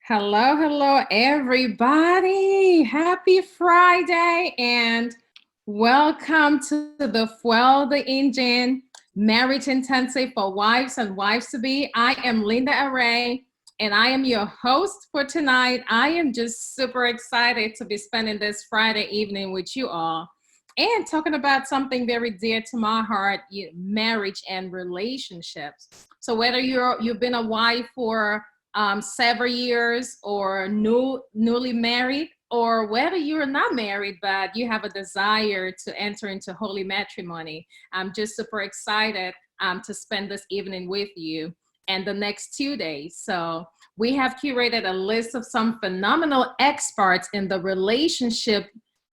Hello, hello, everybody. Happy Friday and welcome to the Fuel the Engine Marriage Intensive for Wives and Wives to Be. I am Linda Array and I am your host for tonight. I am just super excited to be spending this Friday evening with you all and talking about something very dear to my heart, marriage and relationships. So whether you've been a wife for several years or newly married, or whether you're not married but you have a desire to enter into holy matrimony, I'm just super excited to spend this evening with you and the next 2 days. So we have curated a list of some phenomenal experts in the relationship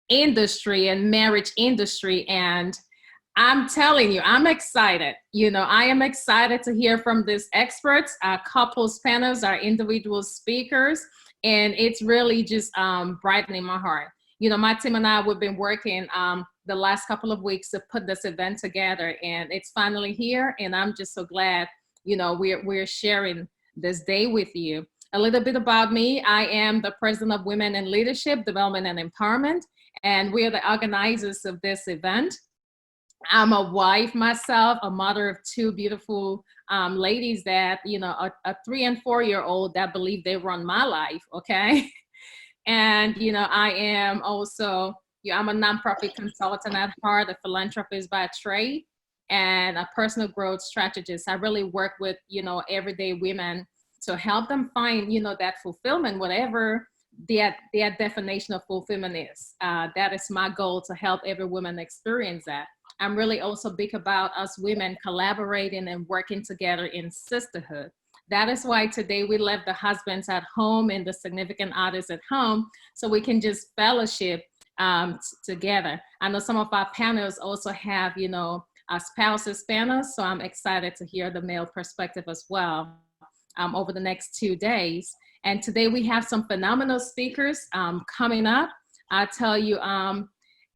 industry and marriage industry, and I'm telling you, I'm excited. I am excited to hear from these experts, our couples panels, our individual speakers, and it's really just brightening my heart. My team and I, we've been working the last couple of weeks to put this event together, and it's finally here, and I'm just so glad, we're sharing this day with you. A little bit about me. I am the president of Women in Leadership, Development, and Empowerment, and we are the organizers of this event. I'm a wife myself, a mother of two beautiful ladies that, a 3 and 4 year old that believe they run my life, okay? And, I am also, I'm a nonprofit consultant at heart, a philanthropist by trade, and a personal growth strategist. I really work with, everyday women to help them find, that fulfillment, whatever their definition of fulfillment is. That is my goal, to help every woman experience that. I'm really also big about us women collaborating and working together in sisterhood. That is why today we left the husbands at home and the significant others at home so we can just fellowship together. I know some of our panels also have, our spouses panels, so I'm excited to hear the male perspective as well over the next 2 days. And today we have some phenomenal speakers coming up. I tell you,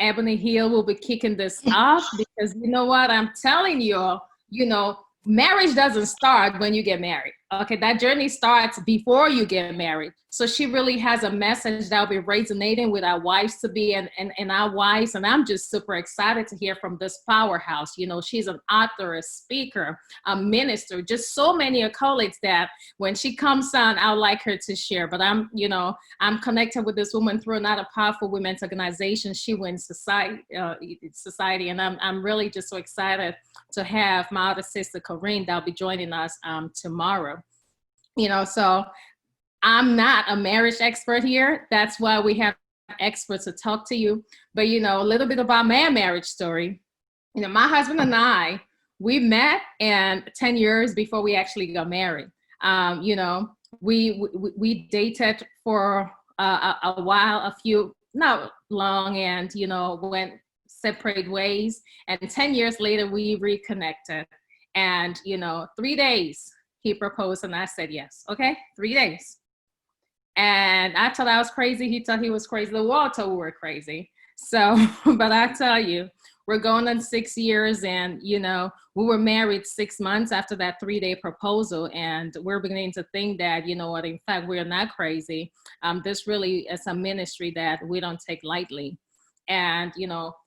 Ebony Hill will be kicking this off because you know what? I'm telling you, marriage doesn't start when you get married. Okay, that journey starts before you get married. So she really has a message that will be resonating with our wives to be and our wives. And I'm just super excited to hear from this powerhouse. She's an author, a speaker, a minister, just so many accolades that when she comes on, I would like her to share. But I'm connected with this woman through another powerful women's organization, She Wins Society. And I'm really just so excited to have my other sister, Corinne, that'll be joining us tomorrow. So I'm not a marriage expert here. That's why we have experts to talk to you. But, a little bit about my marriage story. My husband and I, we met and 10 years before we actually got married. We dated for a while, not long, and, went separate ways. And 10 years later, we reconnected. And, 3 days, he proposed and I said yes. Okay, 3 days. And I thought I was crazy. He thought he was crazy. The world thought we were crazy. So, but I tell you, we're going on 6 years, and, we were married 6 months after that 3-day proposal. And we're beginning to think that, what, in fact, we're not crazy. This really is a ministry that we don't take lightly. And,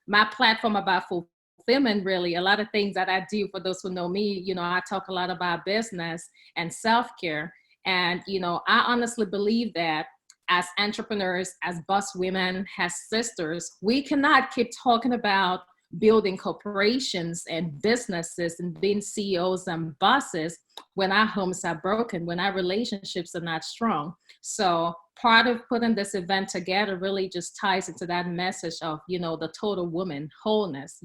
my platform about fulfillment, really, a lot of things that I do, for those who know me, I talk a lot about business and self-care. And, I honestly believe that as entrepreneurs, as boss women, as sisters, we cannot keep talking about building corporations and businesses and being CEOs and bosses when our homes are broken, when our relationships are not strong. So part of putting this event together really just ties into that message of, the total woman wholeness.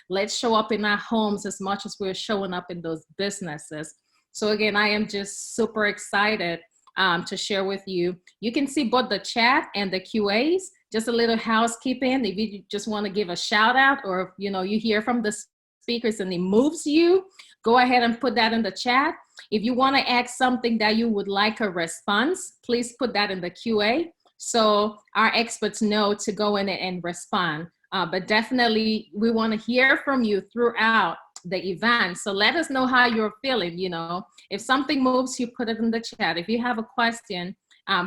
Let's show up in our homes as much as we're showing up in those businesses. So again, I am just super excited to share with you. You can see both the chat and the QAs. Just a little housekeeping. If you just want to give a shout out, or if you hear from the speakers and it moves you, go ahead and put that in the chat. If you want to ask something that you would like a response, please put that in the QA so our experts know to go in and respond. But definitely, we want to hear from you throughout the event. So let us know how you're feeling. If something moves you, put it in the chat. If you have a question,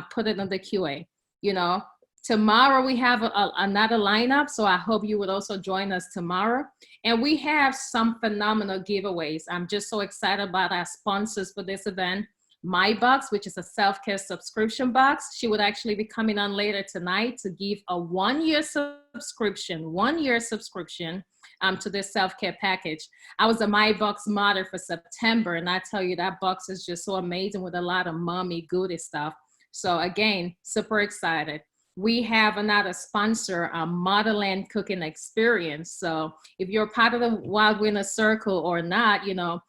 put it on the QA. You know, tomorrow we have another lineup, so I hope you would also join us tomorrow. And we have some phenomenal giveaways. I'm just so excited about our sponsors for this event. My Box, which is a self-care subscription box. She would actually be coming on later tonight to give a one-year subscription to this self-care package. I was a My Box model for September, and I tell you, that box is just so amazing with a lot of mommy goody stuff. So again, super excited. We have another sponsor, Motherland Cooking Experience. So if you're part of the Wild Winner Circle or not, you know,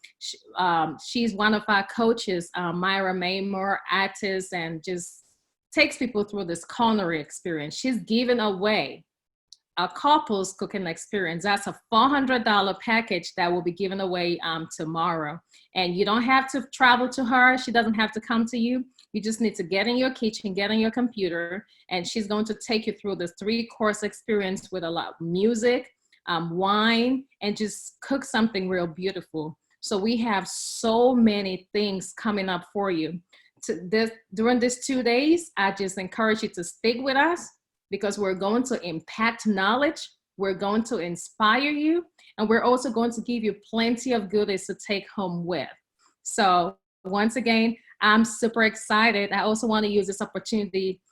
she's one of our coaches, Myra Maymore, artist, and just takes people through this culinary experience. She's giving away a couples cooking experience. That's a $400 package that will be given away tomorrow. And you don't have to travel to her. She doesn't have to come to you. You just need to get in your kitchen, get on your computer, and she's going to take you through this 3-course experience with a lot of music, wine, and just cook something real beautiful. So we have so many things coming up for you. During these 2 days, I just encourage you to stick with us, because we're going to impact knowledge, we're going to inspire you, and we're also going to give you plenty of goodies to take home with. So once again, I'm super excited. I also want to use this opportunity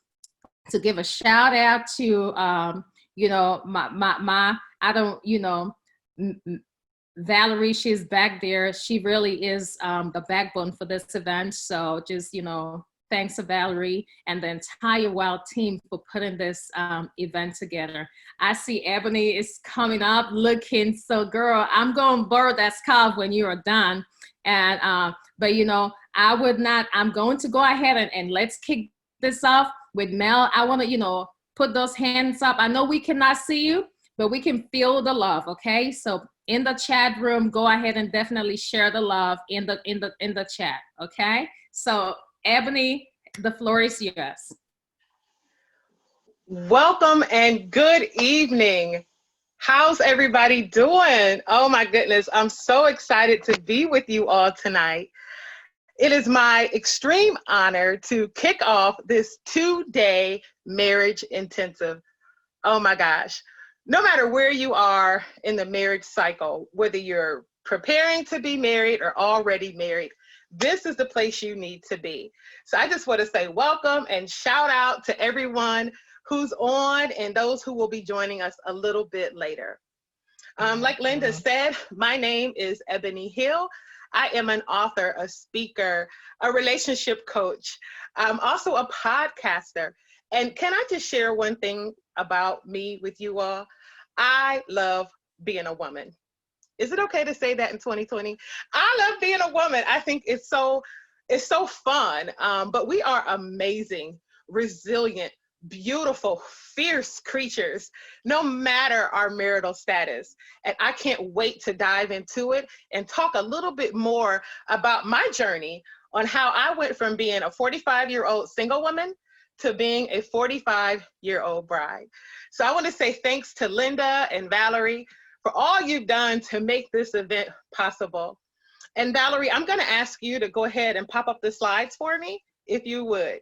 to give a shout out to, you know, Valerie, she's back there. She really is the backbone for this event. So just, you know, thanks to Valerie and the entire Wild team for putting this event together. I see Ebony is coming up looking, so girl, I'm going to borrow that scarf when you are done. And, but you know, I'm going to go ahead and let's kick this off with Mel. I want to, you know, put those hands up. I know we cannot see you, but we can feel the love, okay? So in the chat room, go ahead and definitely share the love in the chat, okay? So Ebony, the floor is yours. Welcome and good evening. How's everybody doing? Oh my goodness, I'm so excited to be with you all tonight. It is my extreme honor to kick off this 2-day marriage intensive. Oh my gosh. No matter where you are in the marriage cycle, whether you're preparing to be married or already married, this is the place you need to be. So I just want to say welcome and shout out to everyone who's on and those who will be joining us a little bit later. Like Linda said, my name is Ebony Hill. I am an author, a speaker, a relationship coach. I'm also a podcaster. And can I just share one thing about me with you all? I love being a woman. Is it okay to say that in 2020? I love being a woman. I think it's so fun. But we are amazing, resilient, beautiful, fierce creatures, no matter our marital status. And I can't wait to dive into it and talk a little bit more about my journey on how I went from being a 45-year-old single woman to being a 45-year-old bride. So I want to say thanks to Linda and Valerie for all you've done to make this event possible. And Valerie, I'm going to ask you to go ahead and pop up the slides for me, if you would.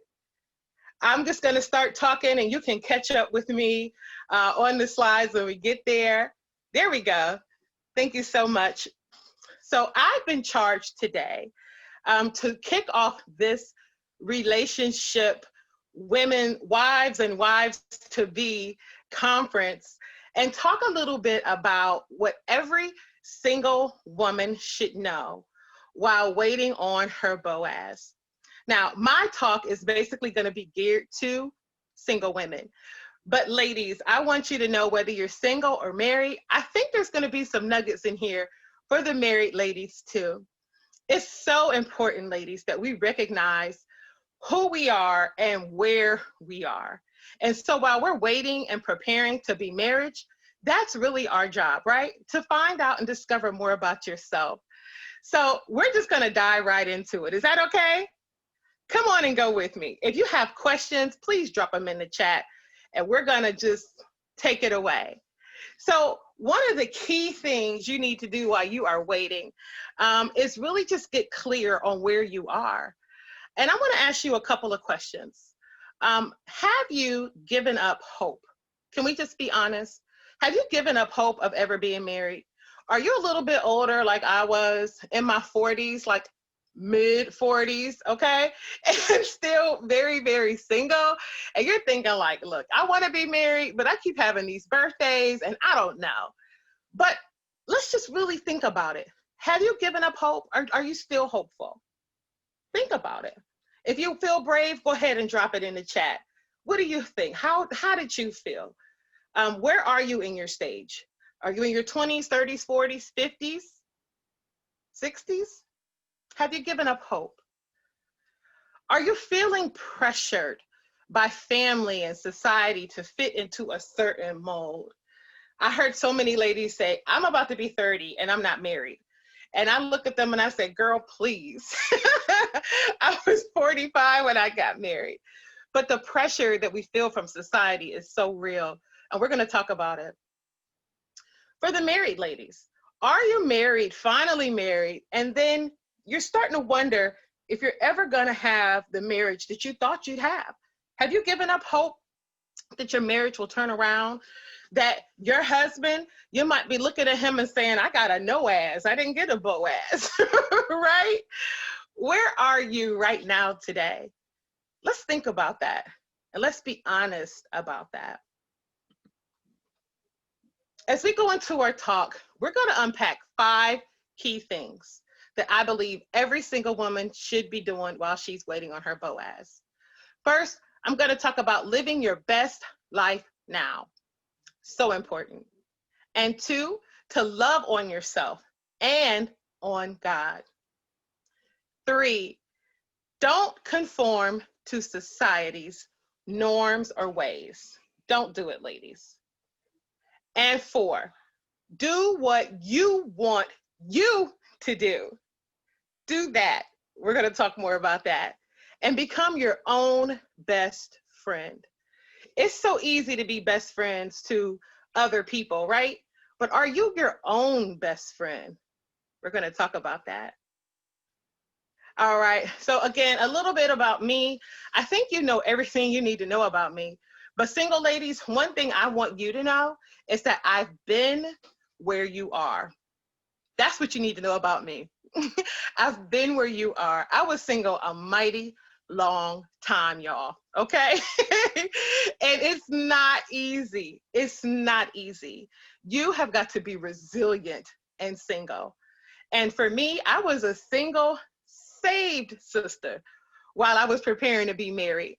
I'm just going to start talking and you can catch up with me on the slides when we get there. There we go. Thank you so much. So I've been charged today to kick off this relationship wives and wives to be conference and talk a little bit about what every single woman should know while waiting on her Boaz. Now, my talk is basically going to be geared to single women. But ladies, I want you to know, whether you're single or married, I think there's going to be some nuggets in here for the married ladies too. It's so important, ladies, that we recognize who we are and where we are. And so while we're waiting and preparing to be married, that's really our job, right? To find out and discover more about yourself. So we're just going to dive right into it. Is that okay? Come on and go with me. If you have questions, please drop them in the chat and we're going to just take it away. So one of the key things you need to do while you are waiting is really just get clear on where you are. And I want to ask you a couple of questions. Have you given up hope? Can we just be honest? Have you given up hope of ever being married? Are you a little bit older, like I was in my 40s, like mid 40s, okay? And still very, very single. And you're thinking, like, look, I want to be married, but I keep having these birthdays and I don't know. But let's just really think about it. Have you given up hope, or are you still hopeful? Think about it. If you feel brave, go ahead and drop it in the chat. What do you think? How did you feel? Where are you in your stage? Are you in your 20s, 30s, 40s, 50s, 60s? Have you given up hope? Are you feeling pressured by family and society to fit into a certain mold? I heard so many ladies say, I'm about to be 30 and I'm not married. And I look at them and I say, girl, please. I was 45 when I got married. But the pressure that we feel from society is so real. And we're going to talk about it. For the married ladies, are you married, finally married, and then you're starting to wonder if you're ever going to have the marriage that you thought you'd have? Have you given up hope that your marriage will turn around? That your husband, you might be looking at him and saying, I got a Noaz, I didn't get a Boaz, right? Where are you right now today? Let's think about that. And let's be honest about that. As we go into our talk, we're going to unpack 5 key things that I believe every single woman should be doing while she's waiting on her Boaz. First, I'm going to talk about living your best life now. So important. And 2, to love on yourself and on God. 3, don't conform to society's norms or ways. Don't do it, ladies. And 4, do what you want you to do. Do that. We're going to talk more about that. And become your own best friend. It's so easy to be best friends to other people, right? But are you your own best friend? We're going to talk about that. All right. So again, a little bit about me. I think you know everything you need to know about me. But single ladies, one thing I want you to know is that I've been where you are. That's what you need to know about me. I've been where you are. I was single a mighty long time, y'all. Okay. And it's not easy. It's not easy. You have got to be resilient and single. And for me, I was a single, saved sister while I was preparing to be married.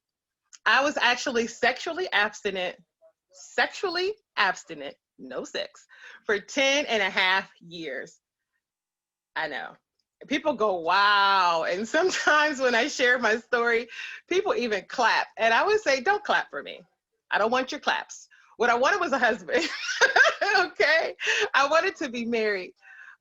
I was actually sexually abstinent, no sex, for 10 and a half years. I know. People go, wow. And sometimes when I share my story, people even clap. And I would say, don't clap for me. I don't want your claps. What I wanted was a husband. Okay. I wanted to be married.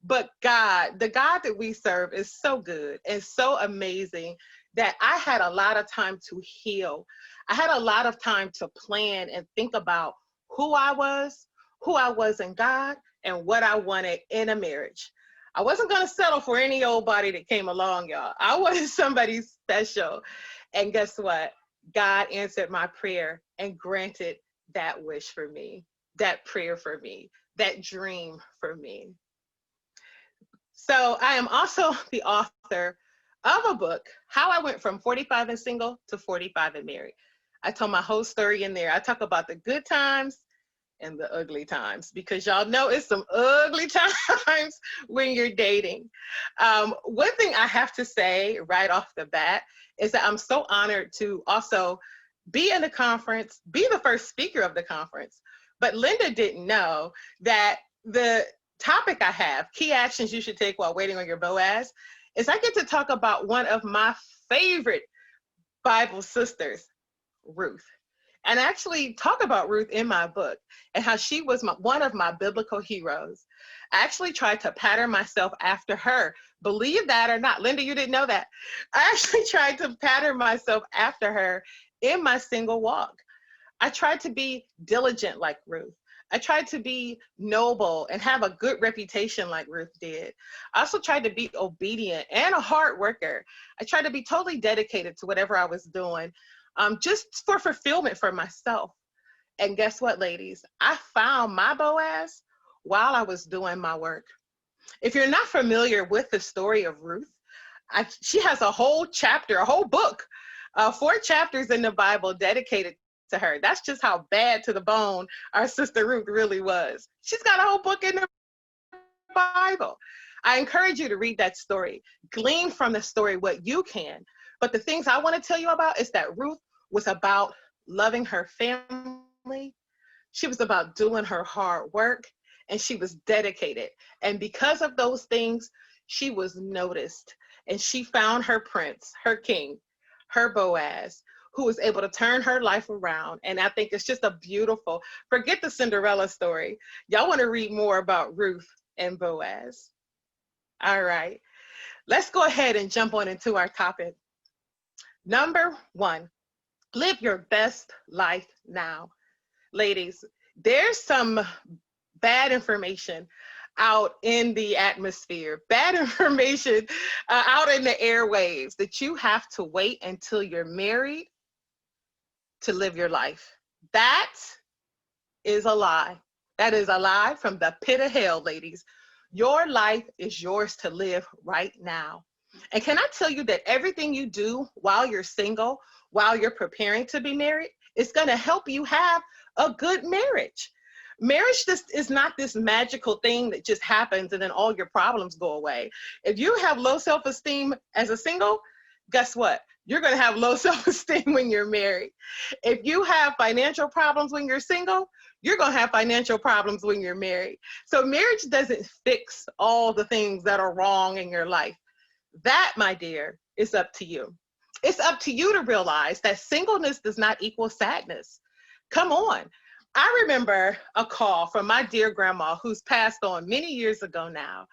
But God, the God that we serve is so good and so amazing that I had a lot of time to heal. I had a lot of time to plan and think about who I was in God, and what I wanted in a marriage. I wasn't going to settle for any old body that came along, y'all. I wanted somebody special. And guess what? God answered my prayer and granted that wish for me, that prayer for me, that dream for me. So I am also the author of a book, How I Went from 45 and Single to 45 and Married. I told my whole story in there. I talk about the good times and the ugly times, because y'all know it's some ugly times when you're dating. One thing I have to say right off the bat is that I'm so honored to also be in the conference, be the first speaker of the conference. But Linda didn't know that the topic I have, key actions you should take while waiting on your Boaz, is I get to talk about one of my favorite Bible sisters, Ruth. And actually talk about Ruth in my book and how she was one of my biblical heroes. I actually tried to pattern myself after her. Believe that or not. Linda, you didn't know that. I actually tried to pattern myself after her in my single walk. I tried to be diligent like Ruth. I tried to be noble and have a good reputation like Ruth did. I also tried to be obedient and a hard worker. I tried to be totally dedicated to whatever I was doing. just for fulfillment for myself. And guess what, ladies? I found my Boaz while I was doing my work. If you're not familiar with the story of Ruth, she has a whole chapter, a whole book, 4 chapters in the Bible dedicated to her. That's just how bad to the bone our sister Ruth really was. She's got a whole book in the Bible. I encourage you to read that story, glean from the story what you can. But the things I want to tell you about is that Ruth was about loving her family. She was about doing her hard work, and she was dedicated. And because of those things, she was noticed, and she found her prince, her king, her Boaz, who was able to turn her life around. And I think it's just a beautiful, forget the Cinderella story. Y'all want to read more about Ruth and Boaz. All right, let's go ahead and jump on into our topic. Number 1, live your best life now. Ladies, there's some bad information out in the atmosphere, bad information out in the airwaves that you have to wait until you're married to live your life. That is a lie. That is a lie from the pit of hell, ladies. Your life is yours to live right now. And can I tell you that everything you do while you're single, while you're preparing to be married, is going to help you have a good marriage. Marriage just is not this magical thing that just happens and then all your problems go away. If you have low self-esteem as a single, guess what? You're going to have low self-esteem when you're married. If you have financial problems when you're single, you're going to have financial problems when you're married. So marriage doesn't fix all the things that are wrong in your life. That, my dear, is up to you. It's up to you to realize that singleness does not equal sadness. Come on. I remember a call from my dear grandma who's passed on many years ago now.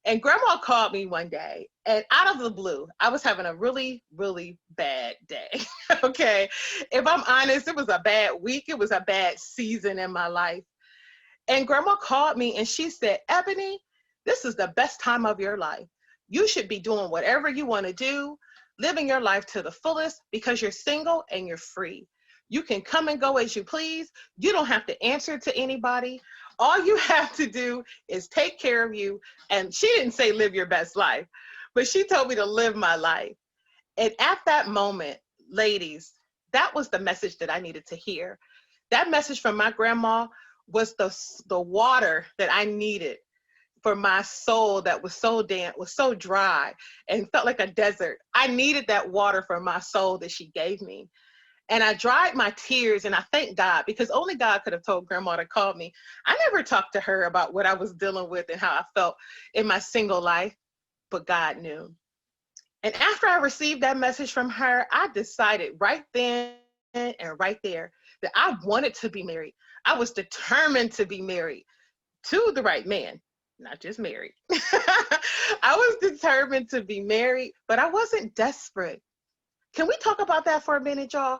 And grandma called me one day, and out of the blue, I was having a really, really bad day. Okay. If I'm honest, it was a bad week. It was a bad season in my life. And grandma called me and she said, Ebony, this is the best time of your life. You should be doing whatever you want to do, living your life to the fullest because you're single and you're free. You can come and go as you please. You don't have to answer to anybody. All you have to do is take care of you. And she didn't say live your best life, but she told me to live my life. And at that moment, ladies, that was the message that I needed to hear. That message from my grandma was the water that I needed for my soul that was so damp, was so dry and felt like a desert. I needed that water for my soul that she gave me. And I dried my tears, and I thank God, because only God could have told grandma to call me. I never talked to her about what I was dealing with and how I felt in my single life, but God knew. And after I received that message from her, I decided right then and right there that I wanted to be married. I was determined to be married to the right man, not just married. I was determined to be married, but I wasn't desperate. Can we talk about that for a minute, y'all?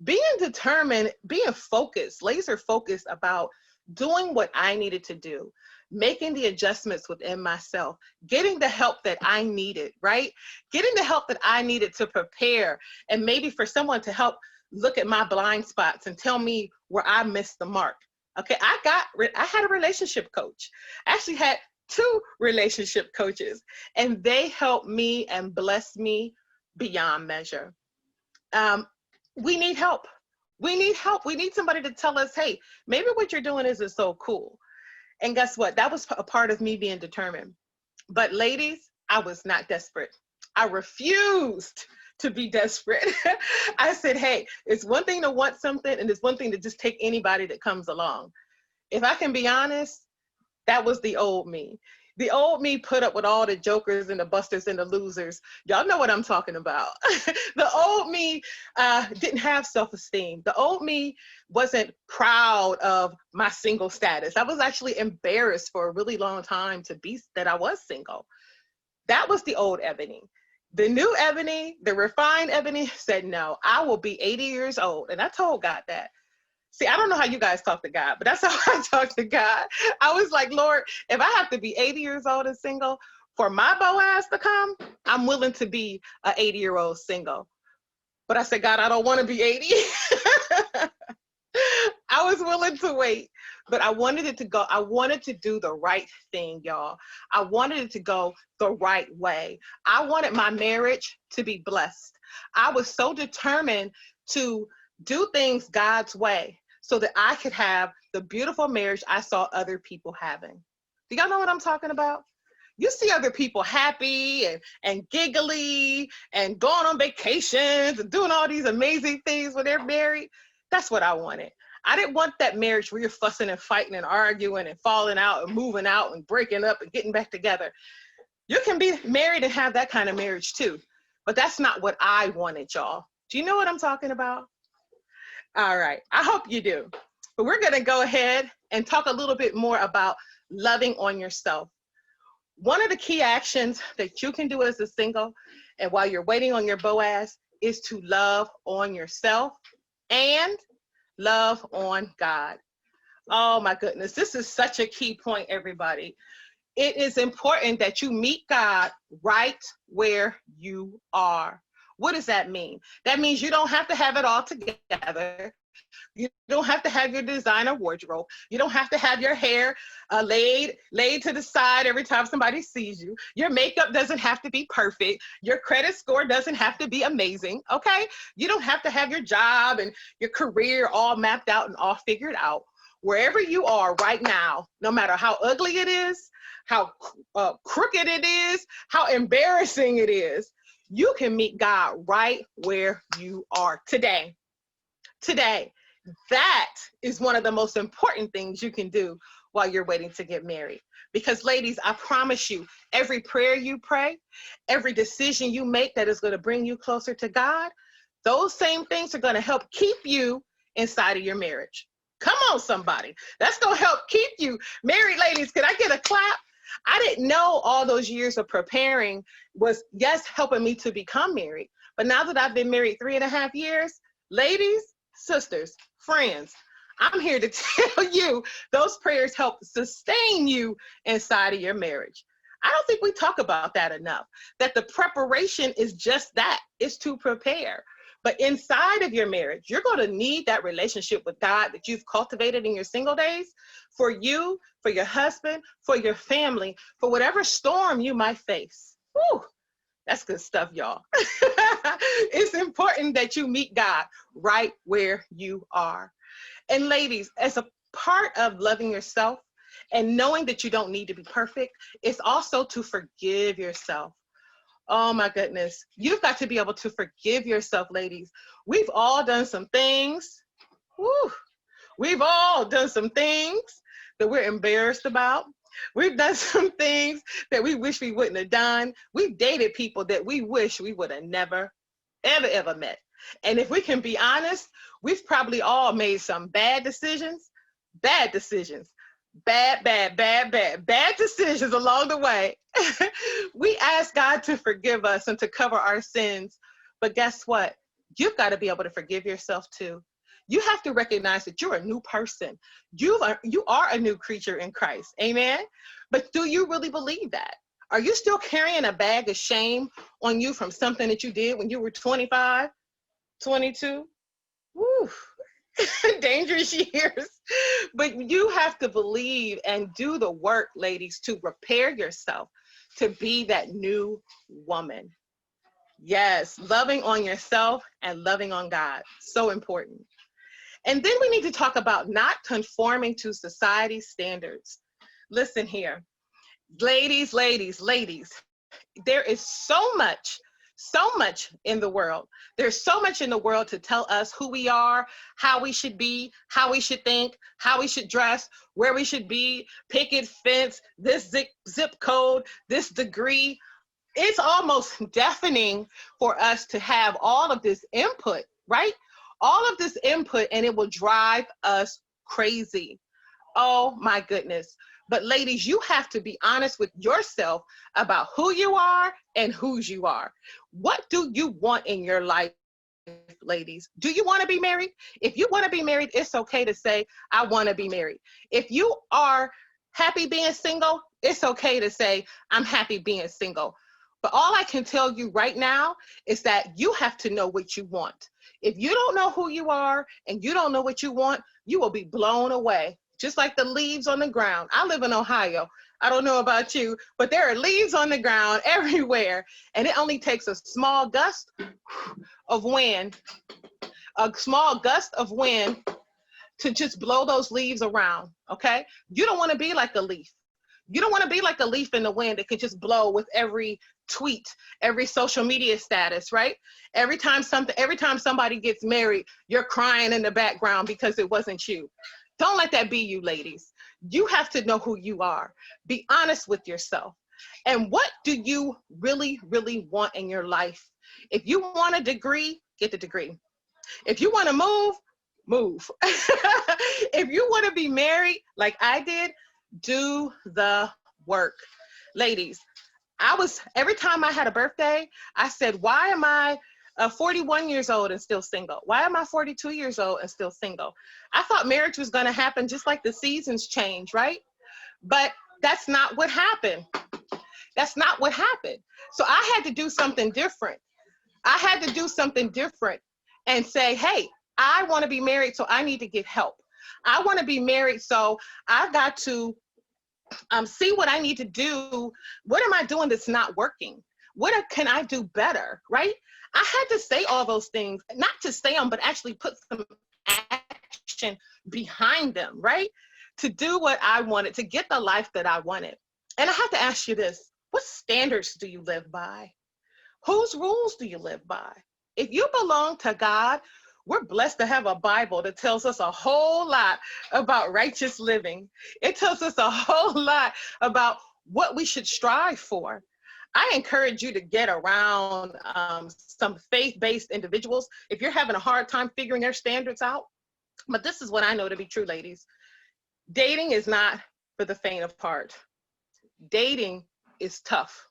Being determined, being focused, laser focused about doing what I needed to do, making the adjustments within myself, getting the help that I needed, right? Getting the help that I needed to prepare, and maybe for someone to help look at my blind spots and tell me where I missed the mark. Okay, I had a relationship coach. I actually had 2 relationship coaches, and they helped me and blessed me beyond measure. We need help. We need help. We need somebody to tell us, hey, maybe what you're doing isn't so cool. And guess what? That was a part of me being determined. But ladies, I was not desperate. I refused to be desperate. I said, hey, it's one thing to want something, and it's one thing to just take anybody that comes along. If I can be honest, that was the old me. The old me put up with all the jokers and the busters and the losers. Y'all know what I'm talking about. The old me didn't have self-esteem. The old me wasn't proud of my single status. I was actually embarrassed for a really long time that I was single. That was the old Ebony. The new Ebony, the refined Ebony said, no, I will be 80 years old. And I told God that. See, I don't know how you guys talk to God, but that's how I talk to God. I was like, Lord, if I have to be 80 years old and single for my Boaz to come, I'm willing to be an 80-year-old single. But I said, God, I don't want to be 80. I was willing to wait, but I wanted it to go. I wanted to do the right thing, y'all. I wanted it to go the right way. I wanted my marriage to be blessed. I was so determined to do things God's way so that I could have the beautiful marriage I saw other people having. Do y'all know what I'm talking about? You see other people happy and giggly and going on vacations and doing all these amazing things when they're married. That's what I wanted. I didn't want that marriage where you're fussing and fighting and arguing and falling out and moving out and breaking up and getting back together. You can be married and have that kind of marriage too, but that's not what I wanted, y'all. Do you know what I'm talking about? All right, I hope you do. But we're gonna go ahead and talk a little bit more about loving on yourself. One of the key actions that you can do as a single and while you're waiting on your Boaz is to love on yourself and love on God. Oh my goodness, this is such a key point, everybody. It is important that you meet God right where you are. What does that mean? That means you don't have to have it all together. You don't have to have your designer wardrobe. You don't have to have your hair laid to the side every time somebody sees you. Your makeup doesn't have to be perfect. Your credit score doesn't have to be amazing, okay? You don't have to have your job and your career all mapped out and all figured out. Wherever you are right now, no matter how ugly it is, how crooked it is, how embarrassing it is, you can meet God right where you are today. Today. That is one of the most important things you can do while you're waiting to get married. Because ladies, I promise you, every prayer you pray, every decision you make that is going to bring you closer to God, those same things are going to help keep you inside of your marriage. Come on, somebody. That's going to help keep you. Married ladies, can I get a clap? I didn't know all those years of preparing was, yes, helping me to become married. But now that I've been married 3.5 years, ladies, sisters, friends, I'm here to tell you those prayers help sustain you inside of your marriage. I don't think we talk about that enough, that the preparation is just that, it's to prepare. But inside of your marriage, you're going to need that relationship with God that you've cultivated in your single days for you, for your husband, for your family, for whatever storm you might face. Whew. That's good stuff, y'all. It's important that you meet God right where you are. And ladies, as a part of loving yourself and knowing that you don't need to be perfect, it's also to forgive yourself. Oh my goodness. You've got to be able to forgive yourself, ladies. We've all done some things. Woo, we've all done some things that we're embarrassed about. We've done some things that we wish we wouldn't have done. We've dated people that we wish we would have never, ever met. And if we can be honest, we've probably all made some bad decisions, bad decisions along the way. We ask God to forgive us and to cover our sins. But guess what? You've got to be able to forgive yourself too. You have to recognize that you're a new person. You are a new creature in Christ. Amen. But do you really believe that? Are you still carrying a bag of shame on you from something that you did when you were 25, 22? Woo. Dangerous years. But you have to believe and do the work, ladies, to prepare yourself to be that new woman. Yes, loving on yourself and loving on God. So important. And then we need to talk about not conforming to society's standards. Listen here, ladies, there is so much in the world. There's so much in the world to tell us who we are, how we should be, how we should think, how we should dress, where we should be, picket fence, this zip code, this degree. It's almost deafening for us to have all of this input, right? All of this input, and it will drive us crazy. Oh my goodness. But ladies, you have to be honest with yourself about who you are and whose you are. What do you want in your life, ladies? Do you want to be married? If you want to be married, it's okay to say, I want to be married. If you are happy being single, it's okay to say, I'm happy being single. But all I can tell you right now is that you have to know what you want. If you don't know who you are and you don't know what you want, you will be blown away, just like the leaves on the ground. I live in Ohio. I don't know about you, but there are leaves on the ground everywhere. And it only takes a small gust of wind, to just blow those leaves around, okay? You don't want to be like a leaf. You don't want to be like a leaf in the wind that can just blow with every tweet, every social media status, right? Every time somebody gets married, you're crying in the background because it wasn't you. Don't let that be you, ladies. You have to know who you are. Be honest with yourself. And what do you really, really want in your life? If you want a degree, get the degree. If you want to move. If you want to be married like I did, do the work. Ladies, every time I had a birthday, I said, why am I 41 years old and still single? Why am I 42 years old and still single? I thought marriage was going to happen just like the seasons change, right? But that's not what happened. That's not what happened. So I had to do something different. And say, hey, I want to be married, so I need to get help. I want to be married, so I've got to see what I need to do. What am I doing that's not working? What can I do better, right? I had to say all those things, not to say them, but actually put some action behind them, right? To do what I wanted, to get the life that I wanted. And I have to ask you this, what standards do you live by? Whose rules do you live by? If you belong to God, we're blessed to have a Bible that tells us a whole lot about righteous living. It tells us a whole lot about what we should strive for. I encourage you to get around some faith-based individuals if you're having a hard time figuring their standards out. But this is what I know to be true, ladies. Dating is not for the faint of heart. Dating is tough.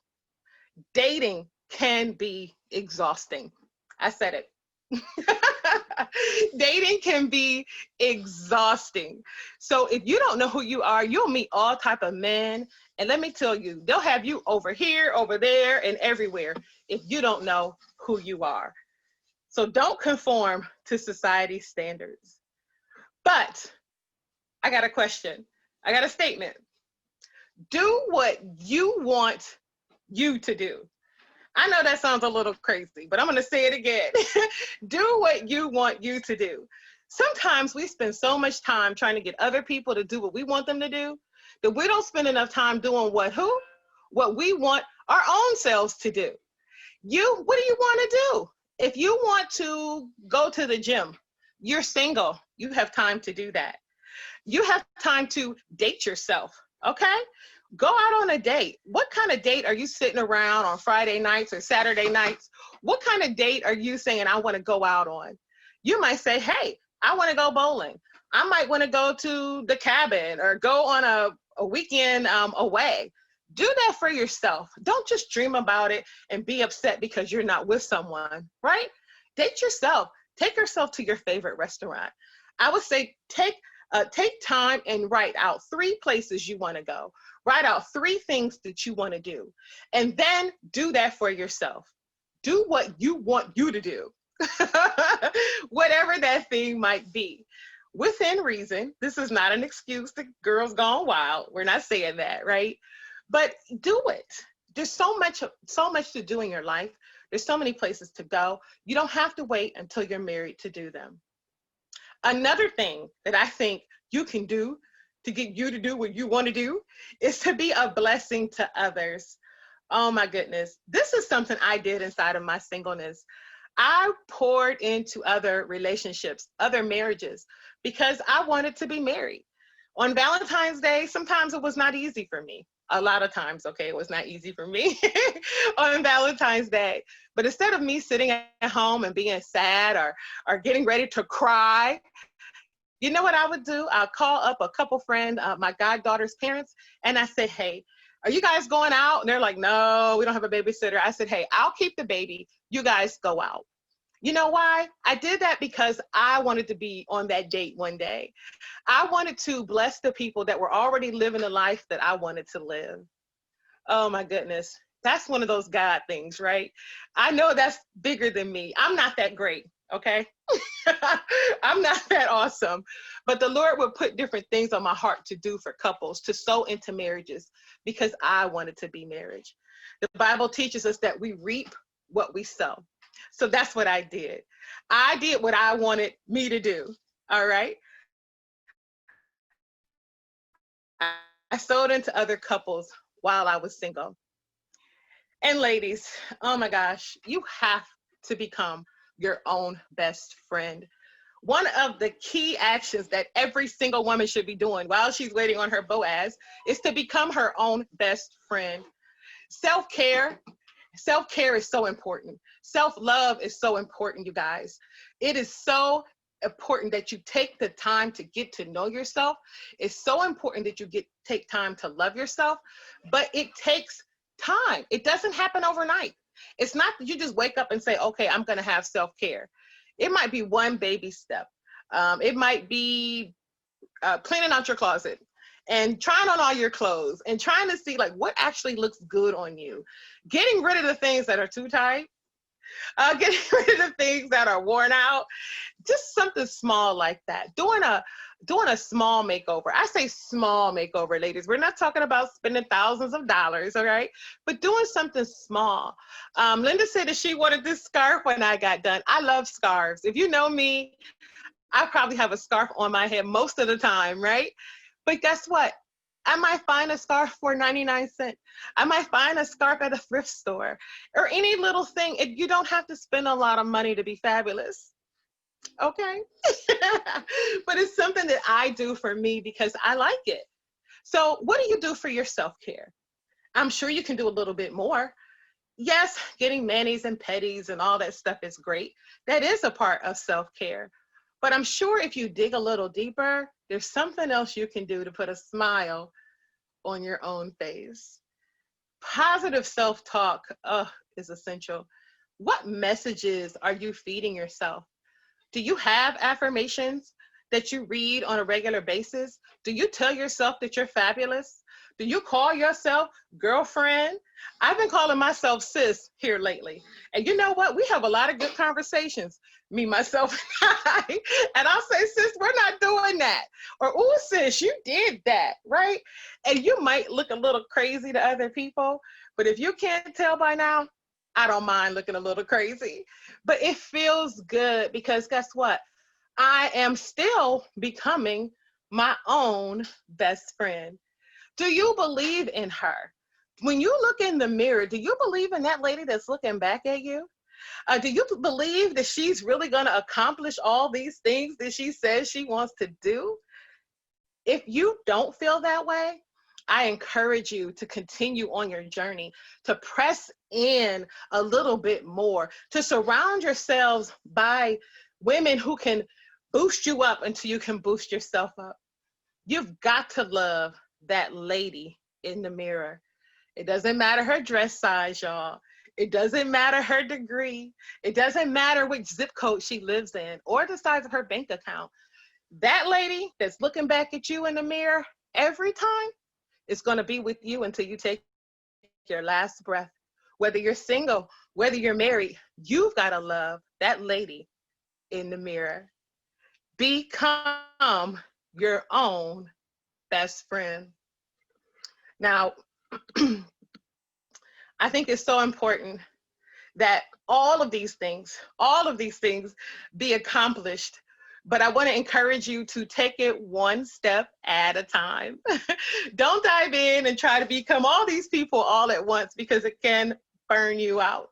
Dating can be exhausting. I said it. Dating can be exhausting. So if you don't know who you are, you'll meet all type of men. And let me tell you, they'll have you over here, over there, and everywhere if you don't know who you are. So don't conform to society's standards. But I got a question. I got a statement. Do what you want you to do. I know that sounds a little crazy, but I'm going to say it again. Do what you want you to do. Sometimes we spend so much time trying to get other people to do what we want them to do that we don't spend enough time doing what we want our own selves to do. What do you want to do? If you want to go to the gym, you're single, you have time to do that. You have time to date yourself, okay? Go out on a date. What kind of date are you sitting around on Friday nights or Saturday nights? What kind of date are you saying I want to go out on? You might say, hey, I want to go bowling. I might want to go to the cabin or go on a weekend away. Do that for yourself. Don't just dream about it and be upset because you're not with someone, right? Date yourself. Take yourself to your favorite restaurant. I would say take time and write out 3 places you want to go. Write out 3 things that you want to do. And then do that for yourself. Do what you want you to do. Whatever that thing might be. Within reason. This is not an excuse to girls gone wild. We're not saying that, right? But do it. There's so much to do in your life. There's so many places to go. You don't have to wait until you're married to do them. Another thing that I think you can do to get you to do what you want to do is to be a blessing to others. Oh my goodness. This is something I did inside of my singleness. I poured into other relationships, other marriages, because I wanted to be married. On Valentine's Day, sometimes it was not easy for me. A lot of times, okay, it was not easy for me on Valentine's Day. But instead of me sitting at home and being sad or getting ready to cry, you know what I would do? I'll call up a couple friends, my goddaughter's parents, and I said, hey, are you guys going out? And they're like, no, we don't have a babysitter. I said, hey, I'll keep the baby. You guys go out. You know why? I did that because I wanted to be on that date one day. I wanted to bless the people that were already living the life that I wanted to live. Oh my goodness. That's one of those God things, right? I know that's bigger than me. I'm not that great, okay? I'm not that awesome. But the Lord would put different things on my heart to do for couples, to sow into marriages, because I wanted to be marriage. The Bible teaches us that we reap what we sow. So that's what I did. I did what I wanted me to do. All right. I sowed into other couples while I was single. And ladies, oh my gosh, you have to become your own best friend. One of the key actions that every single woman should be doing while she's waiting on her Boaz is to become her own best friend. Self-care, self-care is so important. Self-love is so important, you guys. It is so important that you take the time to get to know yourself. It's so important that you take time to love yourself, but it takes time. It doesn't happen overnight. It's not that you just wake up and say, okay, I'm going to have self-care. It might be one baby step. It might be cleaning out your closet and trying on all your clothes and trying to see like what actually looks good on you. Getting rid of the things that are too tight. Getting rid of the things that are worn out. Just something small like that. Doing a small makeover. I say small makeover, ladies. We're not talking about spending thousands of dollars, all right? But doing something small. Linda said that she wanted this scarf when I got done. I love scarves. If you know me, I probably have a scarf on my head most of the time, right? But guess what? I might find a scarf for 99 cents. I might find a scarf at a thrift store or any little thing. You don't have to spend a lot of money to be fabulous. Okay. But it's something that I do for me because I like it. So what do you do for your self-care? I'm sure you can do a little bit more. Yes, getting manis and petties and all that stuff is great. That is a part of self-care. But I'm sure if you dig a little deeper, there's something else you can do to put a smile on your own face. Positive self-talk is essential. What messages are you feeding yourself? Do you have affirmations that you read on a regular basis? Do you tell yourself that you're fabulous? Do you call yourself girlfriend? I've been calling myself sis here lately. And you know what? We have a lot of good conversations, me, myself, and I. And I'll say, sis, we're not doing that. Or, oh, sis, you did that, right? And you might look a little crazy to other people, but if you can't tell by now, I don't mind looking a little crazy. But it feels good because guess what? I am still becoming my own best friend. Do you believe in her? When you look in the mirror, do you believe in that lady that's looking back at you? Do you believe that she's really going to accomplish all these things that she says she wants to do? If you don't feel that way, I encourage you to continue on your journey, to press in a little bit more, to surround yourselves by women who can boost you up until you can boost yourself up. You've got to love that lady in the mirror. It doesn't matter her dress size, y'all. It doesn't matter her degree. It doesn't matter which zip code she lives in or the size of her bank account. That lady that's looking back at you in the mirror every time is going to be with you until you take your last breath. Whether you're single, whether you're married, you've got to love that lady in the mirror. Become your own best friend. Now, I think it's so important that all of these things be accomplished. But I want to encourage you to take it one step at a time. Don't dive in and try to become all these people all at once because it can burn you out.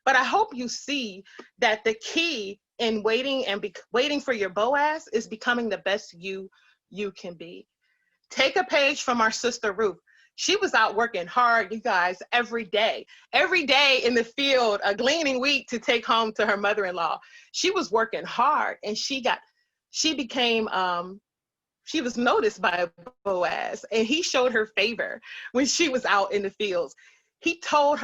But I hope you see that the key in waiting and waiting for your Boaz is becoming the best you can be. Take a page from our sister Ruth. She was out working hard, you guys, every day in the field, gleaning wheat to take home to her mother-in-law. She was working hard and she was noticed by Boaz and he showed her favor when she was out in the fields. He told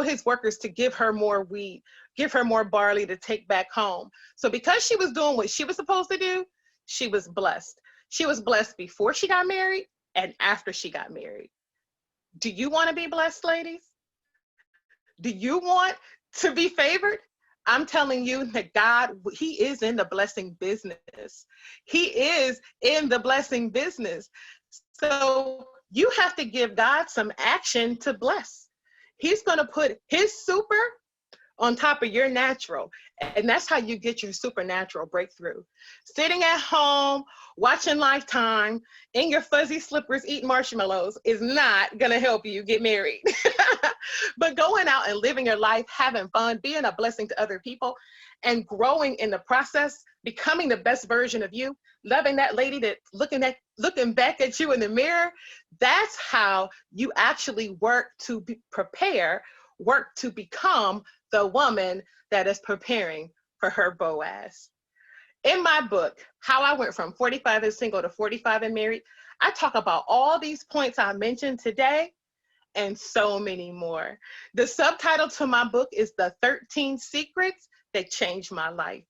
his workers to give her more wheat, give her more barley to take back home. So because she was doing what she was supposed to do, she was blessed. She was blessed before she got married and after she got married. Do you want to be blessed, ladies? Do you want to be favored? I'm telling you that God, He is in the blessing business. He is in the blessing business. So you have to give God some action to bless. He's going to put His super on top of your natural. And that's how you get your supernatural breakthrough. Sitting at home, watching Lifetime, in your fuzzy slippers, eating marshmallows is not going to help you get married. But going out and living your life, having fun, being a blessing to other people, and growing in the process, becoming the best version of you, loving that lady that looking back at you in the mirror, that's how you actually work to prepare, work to become the woman that is preparing for her Boaz. In my book, How I Went from 45 and Single to 45 and Married, I talk about all these points I mentioned today and so many more. The subtitle to my book is The 13 Secrets That Changed My Life.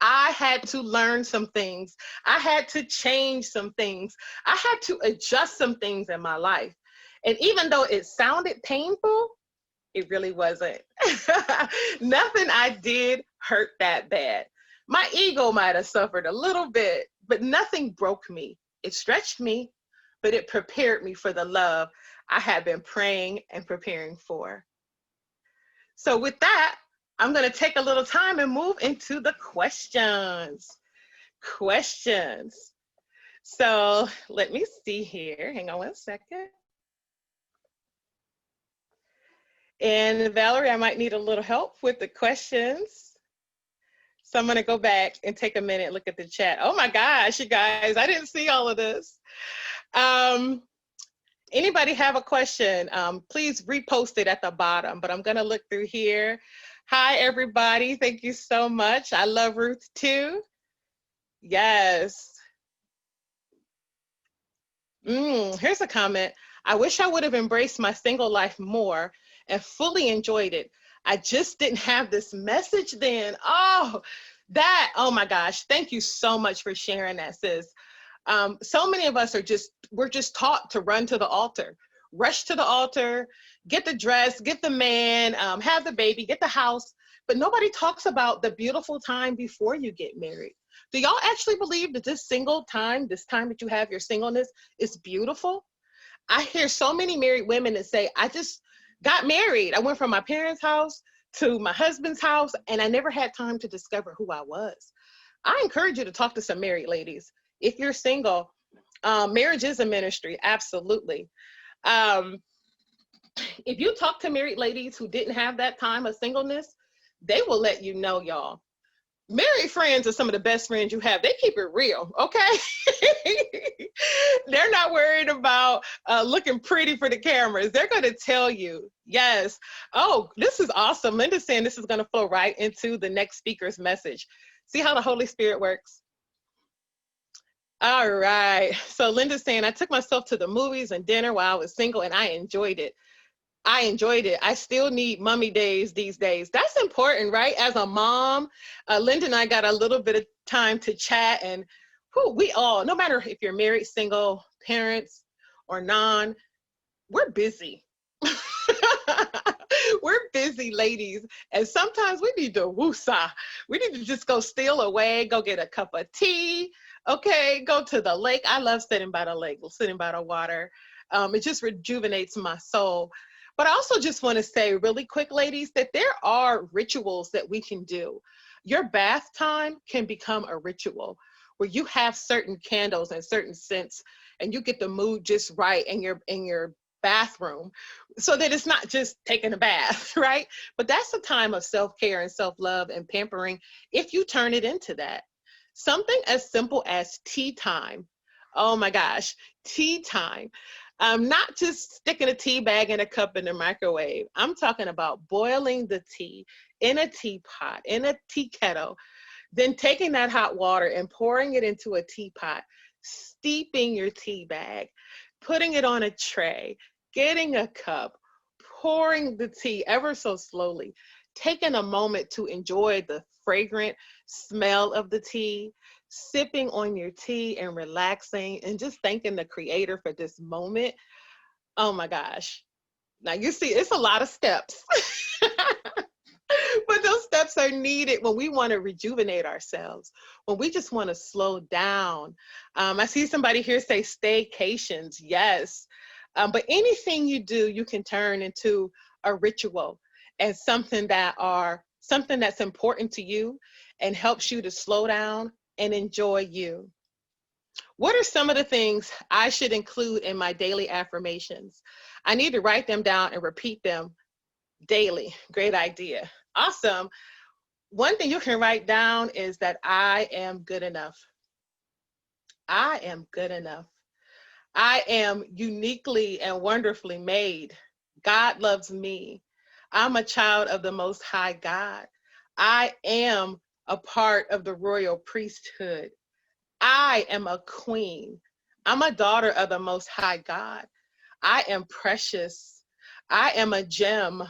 I had to learn some things. I had to change some things. I had to adjust some things in my life. And even though it sounded painful, it really wasn't. Nothing I did hurt that bad. My ego might have suffered a little bit, but nothing broke me. It stretched me, but it prepared me for the love I had been praying and preparing for. So with that, I'm going to take a little time and move into the questions. Questions. So let me see here. Hang on one second. And Valerie, I might need a little help with the questions. So I'm going to go back and take a minute and look at the chat. Oh my gosh, you guys, I didn't see all of this. Anybody have a question? Please repost it at the bottom, but I'm going to look through here. Hi, everybody. Thank you so much. I love Ruth too. Yes. Here's a comment. I wish I would have embraced my single life more and fully enjoyed it. I just didn't have this message then. Oh my gosh. Thank you so much for sharing that, sis. So many of us we're just taught to run to the altar, rush to the altar, get the dress, get the man, have the baby, get the house. But nobody talks about the beautiful time before you get married. Do y'all actually believe that this time that you have your singleness is beautiful? I hear so many married women that say, I just got married. I went from my parents' house to my husband's house, and I never had time to discover who I was. I encourage you to talk to some married ladies. If you're single, marriage is a ministry, absolutely. If you talk to married ladies who didn't have that time of singleness, they will let you know, y'all. Married friends are some of the best friends you have. They keep it real, okay? They're not worried about looking pretty for the cameras. They're going to tell you, yes. Oh, this is awesome. Linda's saying this is going to flow right into the next speaker's message. See how the Holy Spirit works? All right. So Linda's saying, I took myself to the movies and dinner while I was single, and I enjoyed it. I still need mommy days these days. That's important, right? As a mom, Linda and I got a little bit of time to chat, and we all, no matter if you're married, single, parents, or non, we're busy. We're busy ladies, and sometimes we need to woosah. We need to just go steal away, go get a cup of tea, okay, go to the lake. I love sitting by the lake, sitting by the water. It just rejuvenates my soul. But I also just want to say really quick, ladies, that there are rituals that we can do. Your bath time can become a ritual where you have certain candles and certain scents, and you get the mood just right in your bathroom, so that it's not just taking a bath, right? But that's a time of self-care and self-love and pampering if you turn it into that. Something as simple as tea time. Oh my gosh, tea time. Not just sticking a tea bag in a cup in the microwave. I'm talking about boiling the tea in a teapot, in a tea kettle, then taking that hot water and pouring it into a teapot, steeping your tea bag, putting it on a tray, getting a cup, pouring the tea ever so slowly, taking a moment to enjoy the fragrant smell of the tea, sipping on your tea and relaxing and just thanking the creator for this moment. Oh my gosh. Now you see, it's a lot of steps, but those steps are needed when we want to rejuvenate ourselves, when we just want to slow down. I see somebody here say staycations. Yes. But anything you do, you can turn into a ritual and something that's important to you and helps you to slow down and enjoy you. What are some of the things I should include in my daily affirmations? I need to write them down and repeat them daily. Great idea. Awesome. One thing you can write down is that I am good enough. I am good enough. I am uniquely and wonderfully made. God loves me. I'm a child of the Most High God. I am a part of the royal priesthood. I am a queen. I'm a daughter of the Most High God. I am precious. I am a gem.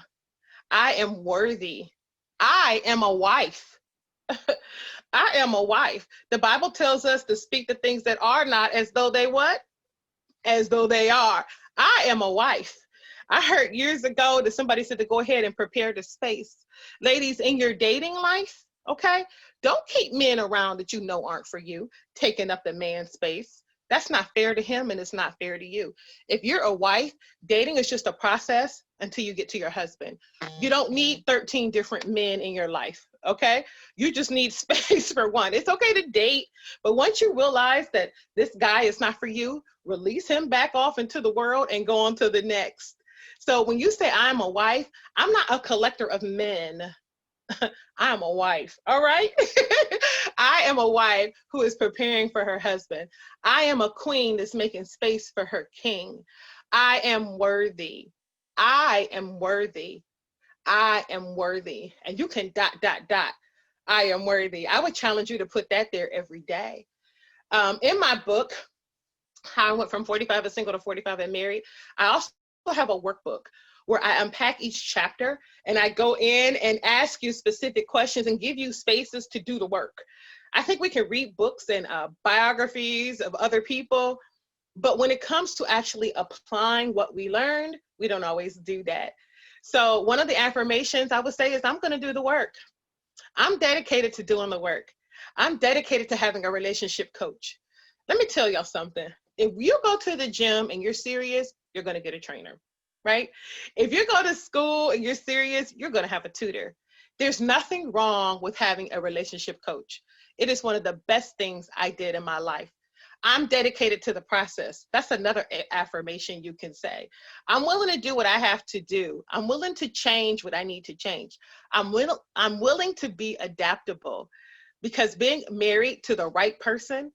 I am worthy. I am a wife. I am a wife. The Bible tells us to speak the things that are not as though they what? As though they are. I am a wife. I heard years ago that somebody said to go ahead and prepare the space. Ladies, in your dating life, okay, don't keep men around that you know aren't for you, taking up the man space. That's not fair to him and it's not fair to you. If you're a wife, dating is just a process until you get to your husband. You don't need 13 different men in your life, okay? You just need space for one. It's okay to date, but once you realize that this guy is not for you, release him back off into the world and go on to the next. So when you say I'm a wife, I'm not a collector of men. I'm a wife, all right? I am a wife who is preparing for her husband. I am a queen that's making space for her king. I am worthy. I am worthy. I am worthy. And you can ... I am worthy. I would challenge you to put that there every day. In my book, How I Went from 45 and Single to 45 and Married, I also have a workbook where I unpack each chapter and I go in and ask you specific questions and give you spaces to do the work. I think we can read books and biographies of other people, but when it comes to actually applying what we learned, we don't always do that. So one of the affirmations I would say is I'm going to do the work. I'm dedicated to doing the work. I'm dedicated to having a relationship coach. Let me tell y'all something. If you go to the gym and you're serious, you're going to get a trainer, right? If you go to school and you're serious, you're going to have a tutor. There's nothing wrong with having a relationship coach. It is one of the best things I did in my life. I'm dedicated to the process. That's another affirmation you can say. I'm willing to do what I have to do. I'm willing to change what I need to change. I'm willing to be adaptable, because being married to the right person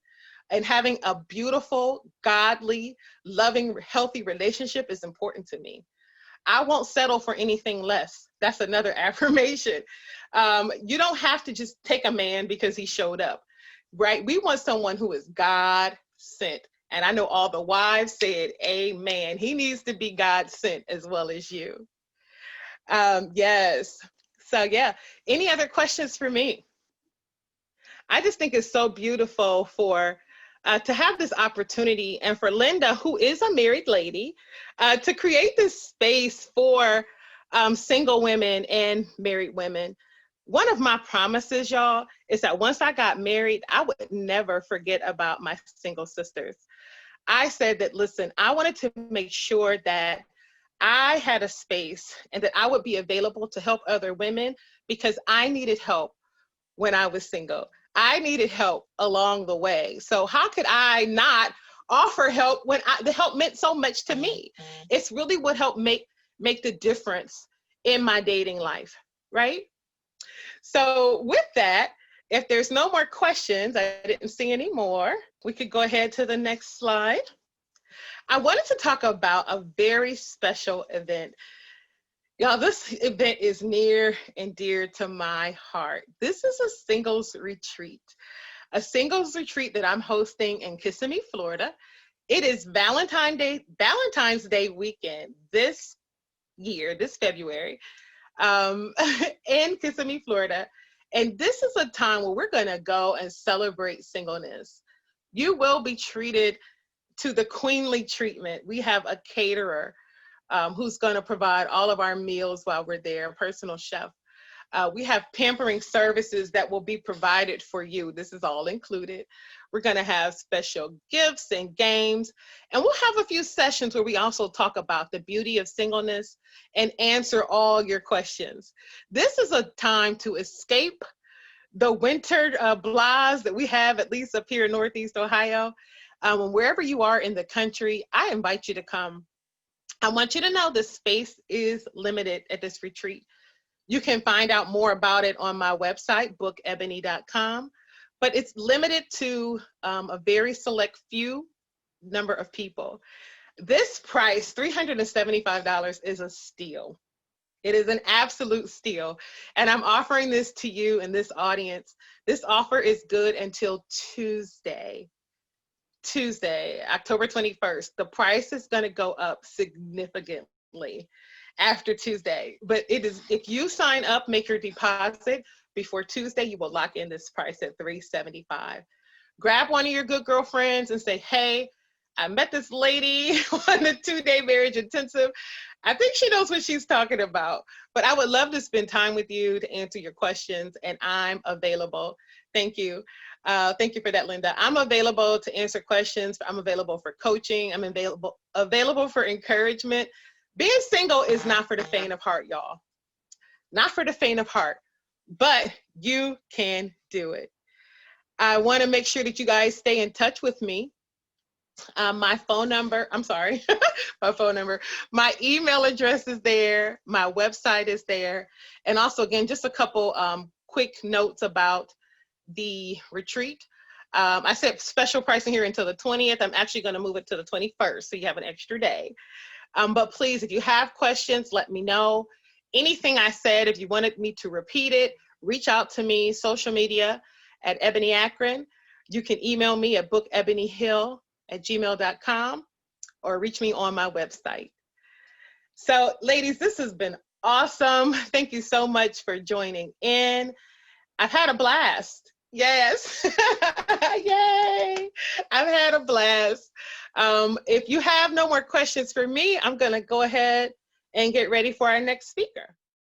and having a beautiful, godly, loving, healthy relationship is important to me. I won't settle for anything less. That's another affirmation. You don't have to just take a man because he showed up, right? We want someone who is God sent. And I know all the wives said, amen. He needs to be God sent as well as you. Yes. So yeah, any other questions for me? I just think it's so beautiful to have this opportunity, and for Linda, who is a married lady, to create this space for single women and married women. One of my promises, y'all, is that once I got married, I would never forget about my single sisters. I said that, listen, I wanted to make sure that I had a space and that I would be available to help other women, because I needed help when I was single. I needed help along the way. So how could I not offer help when the help meant so much to me? It's really what helped make the difference in my dating life, right? So with that, if there's no more questions, I didn't see any more, we could go ahead to the next slide. I wanted to talk about a very special event. Y'all, this event is near and dear to my heart. This is a singles retreat that I'm hosting in Kissimmee, Florida. It is Valentine's Day weekend this year, this February, in Kissimmee, Florida. And this is a time where we're going to go and celebrate singleness. You will be treated to the queenly treatment. We have a caterer. who's going to provide all of our meals while we're there, personal chef. We have pampering services that will be provided for you. This is all included. We're going to have special gifts and games, and we'll have a few sessions where we also talk about the beauty of singleness and answer all your questions. This is a time to escape the winter blahs that we have, at least up here in Northeast Ohio. Wherever you are in the country, I invite you to come. I want you to know the space is limited at this retreat. You can find out more about it on my website, bookebony.com, but it's limited to a very select few number of people. This price, $375, is a steal. It is an absolute steal. And I'm offering this to you and this audience. This offer is good until Tuesday, October 21st. The price is going to go up significantly after Tuesday. But it is, if you sign up, make your deposit before Tuesday, you will lock in this price at $375. Grab one of your good girlfriends and say, hey, I met this lady on the 2-day marriage intensive. I think she knows what she's talking about, but I would love to spend time with you to answer your questions, and I'm available. Thank you. Thank you for that, Linda. I'm available to answer questions. I'm available for coaching. I'm available for encouragement. Being single is not for the faint of heart, y'all. Not for the faint of heart, but you can do it. I want to make sure that you guys stay in touch with me. My phone number, my email address is there. My website is there. And also, again, just a couple quick notes about the retreat. I said special pricing here until the 20th. I'm actually going to move it to the 21st, so you have an extra day. But please, if you have questions, let me know. Anything I said, if you wanted me to repeat it, reach out to me, social media at Ebony Akron. You can email me at bookebonyhill@gmail.com or reach me on my website. So ladies, this has been awesome. Thank you so much for joining in. I've had a blast. Yes. Yay. I've had a blast. If you have no more questions for me, I'm going to go ahead and get ready for our next speaker.